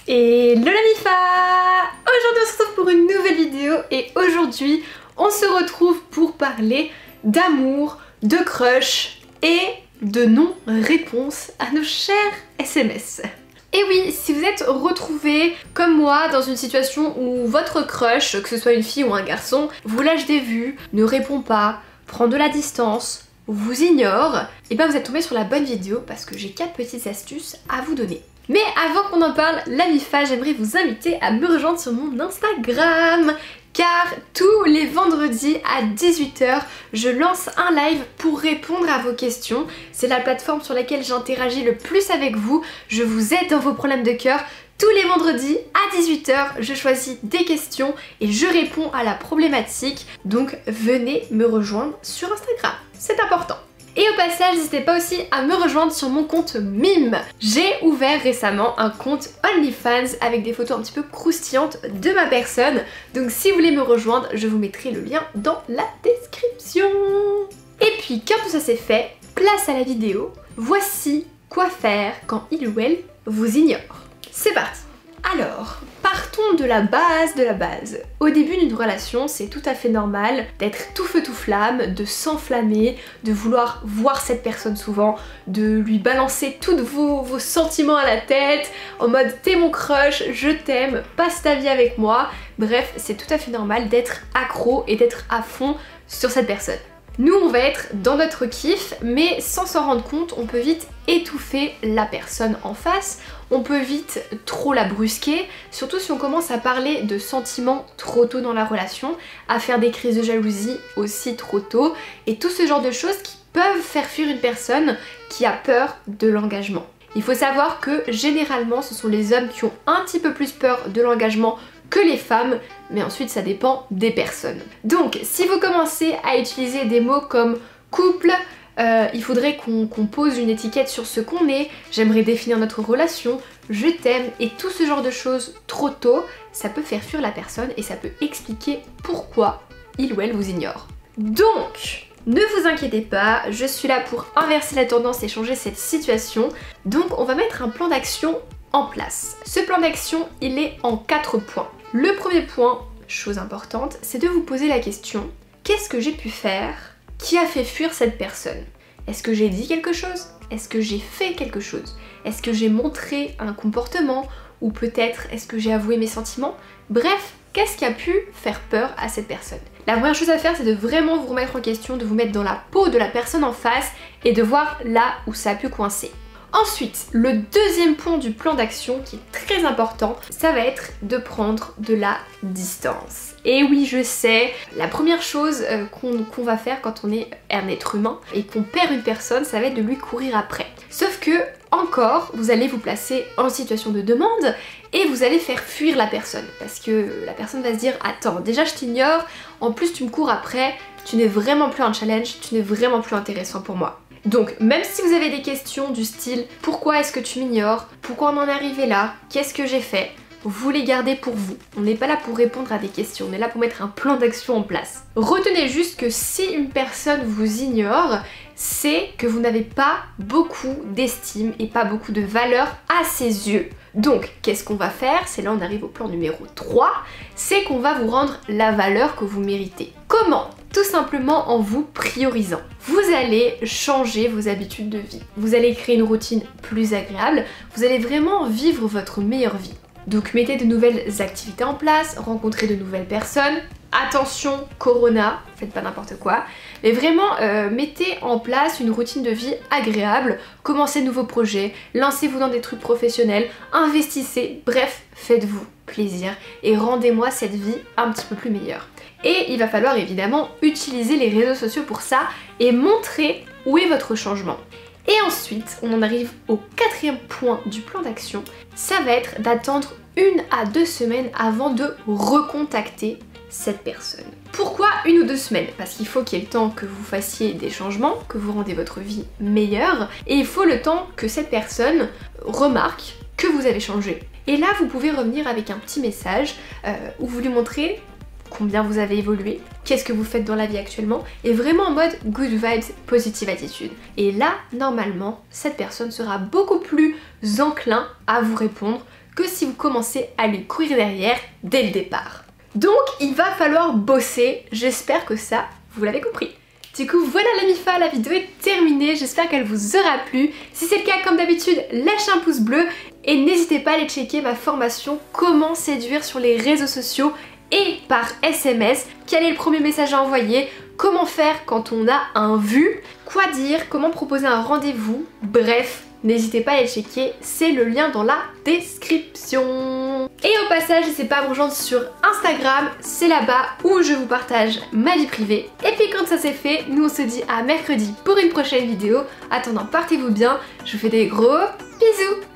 Hello la MIFA! Aujourd'hui on se retrouve pour une nouvelle vidéo et aujourd'hui on se retrouve pour parler d'amour, de crush et de non-réponse à nos chers SMS. Et oui, si vous êtes retrouvés comme moi dans une situation où votre crush, que ce soit une fille ou un garçon, vous lâche des vues, ne répond pas, prend de la distance, vous ignore, et bien vous êtes tombé sur la bonne vidéo parce que j'ai 4 petites astuces à vous donner. Mais avant qu'on en parle, la MIFA, j'aimerais vous inviter à me rejoindre sur mon Instagram car tous les vendredis à 18 h, je lance un live pour répondre à vos questions. C'est la plateforme sur laquelle j'interagis le plus avec vous. Je vous aide dans vos problèmes de cœur. Tous les vendredis à 18 h, je choisis des questions et je réponds à la problématique. Donc venez me rejoindre sur Instagram, c'est important. Et au passage, n'hésitez pas aussi à me rejoindre sur mon compte Mime. J'ai ouvert récemment un compte OnlyFans avec des photos un petit peu croustillantes de ma personne. Donc si vous voulez me rejoindre, je vous mettrai le lien dans la description. Et puis quand tout ça c'est fait, place à la vidéo. Voici quoi faire quand il ou elle vous ignore. C'est parti. Alors, partons de la base de la base. Au début d'une relation, c'est tout à fait normal d'être tout feu tout flamme, de s'enflammer, de vouloir voir cette personne souvent, de lui balancer tous vos sentiments à la tête, en mode t'es mon crush, je t'aime, passe ta vie avec moi. Bref, c'est tout à fait normal d'être accro et d'être à fond sur cette personne. Nous, on va être dans notre kiff, mais sans s'en rendre compte, on peut vite étouffer la personne en face, on peut vite trop la brusquer, surtout si on commence à parler de sentiments trop tôt dans la relation, à faire des crises de jalousie aussi trop tôt, et tout ce genre de choses qui peuvent faire fuir une personne qui a peur de l'engagement. Il faut savoir que généralement, ce sont les hommes qui ont un petit peu plus peur de l'engagement que les femmes, mais ensuite ça dépend des personnes. Donc si vous commencez à utiliser des mots comme couple, il faudrait qu'on pose une étiquette sur ce qu'on est, j'aimerais définir notre relation, je t'aime, et tout ce genre de choses trop tôt, ça peut faire fuir la personne et ça peut expliquer pourquoi il ou elle vous ignore. Donc, ne vous inquiétez pas, je suis là pour inverser la tendance et changer cette situation. Donc on va mettre un plan d'action en place. Ce plan d'action, il est en 4 points. Le premier point, chose importante, c'est de vous poser la question: qu'est-ce que j'ai pu faire qui a fait fuir cette personne? Est-ce que j'ai dit quelque chose? Est-ce que j'ai fait quelque chose? Est-ce que j'ai montré un comportement? Ou peut-être est-ce que j'ai avoué mes sentiments? Bref, qu'est-ce qui a pu faire peur à cette personne? La première chose à faire, c'est de vraiment vous remettre en question, de vous mettre dans la peau de la personne en face et de voir là où ça a pu coincer. Ensuite, le deuxième point du plan d'action qui est très important, ça va être de prendre de la distance. Et oui, je sais, la première chose qu'on va faire quand on est un être humain et qu'on perd une personne, ça va être de lui courir après. Sauf que, encore, vous allez vous placer en situation de demande et vous allez faire fuir la personne. Parce que la personne va se dire: attends, déjà je t'ignore, en plus tu me cours après, tu n'es vraiment plus un challenge, tu n'es vraiment plus intéressant pour moi. Donc même si vous avez des questions du style pourquoi est-ce que tu m'ignores, pourquoi on en est arrivé là, qu'est-ce que j'ai fait, vous les gardez pour vous. On n'est pas là pour répondre à des questions, on est là pour mettre un plan d'action en place. Retenez juste que si une personne vous ignore, c'est que vous n'avez pas beaucoup d'estime et pas beaucoup de valeur à ses yeux. Donc qu'est-ce qu'on va faire? C'est là on arrive au plan numéro 3, c'est qu'on va vous rendre la valeur que vous méritez. Comment? Tout simplement en vous priorisant. Vous allez changer vos habitudes de vie. Vous allez créer une routine plus agréable. Vous allez vraiment vivre votre meilleure vie. Donc mettez de nouvelles activités en place, rencontrez de nouvelles personnes. Attention, Corona, faites pas n'importe quoi. Mais vraiment, mettez en place une routine de vie agréable. Commencez de nouveaux projets, lancez-vous dans des trucs professionnels, investissez. Bref, faites-vous plaisir et rendez-moi cette vie un petit peu plus meilleure. Et il va falloir évidemment utiliser les réseaux sociaux pour ça et montrer où est votre changement. Et ensuite, on en arrive au 4e point du plan d'action, ça va être d'attendre 1 à 2 semaines avant de recontacter cette personne. Pourquoi 1 ou 2 semaines? Parce qu'il faut qu'il y ait le temps que vous fassiez des changements, que vous rendez votre vie meilleure, et il faut le temps que cette personne remarque que vous avez changé. Et là, vous pouvez revenir avec un petit message où vous lui montrez combien vous avez évolué, qu'est-ce que vous faites dans la vie actuellement, et vraiment en mode good vibes, positive attitude. Et là, normalement, cette personne sera beaucoup plus enclin à vous répondre que si vous commencez à lui courir derrière dès le départ. Donc il va falloir bosser, j'espère que ça, vous l'avez compris. Du coup voilà la MIFA, la vidéo est terminée, j'espère qu'elle vous aura plu. Si c'est le cas, comme d'habitude, lâchez un pouce bleu et n'hésitez pas à aller checker ma formation Comment séduire sur les réseaux sociaux et par SMS. Quel est le premier message à envoyer? Comment faire quand on a un vu? Quoi dire? Comment proposer un rendez-vous? Bref, n'hésitez pas à aller checker, c'est le lien dans la description. Et au passage, n'hésitez pas à me rejoindre sur Instagram, c'est là-bas où je vous partage ma vie privée. Et puis quand ça c'est fait, nous on se dit à mercredi pour une prochaine vidéo. Attendant, portez-vous bien, je vous fais des gros bisous.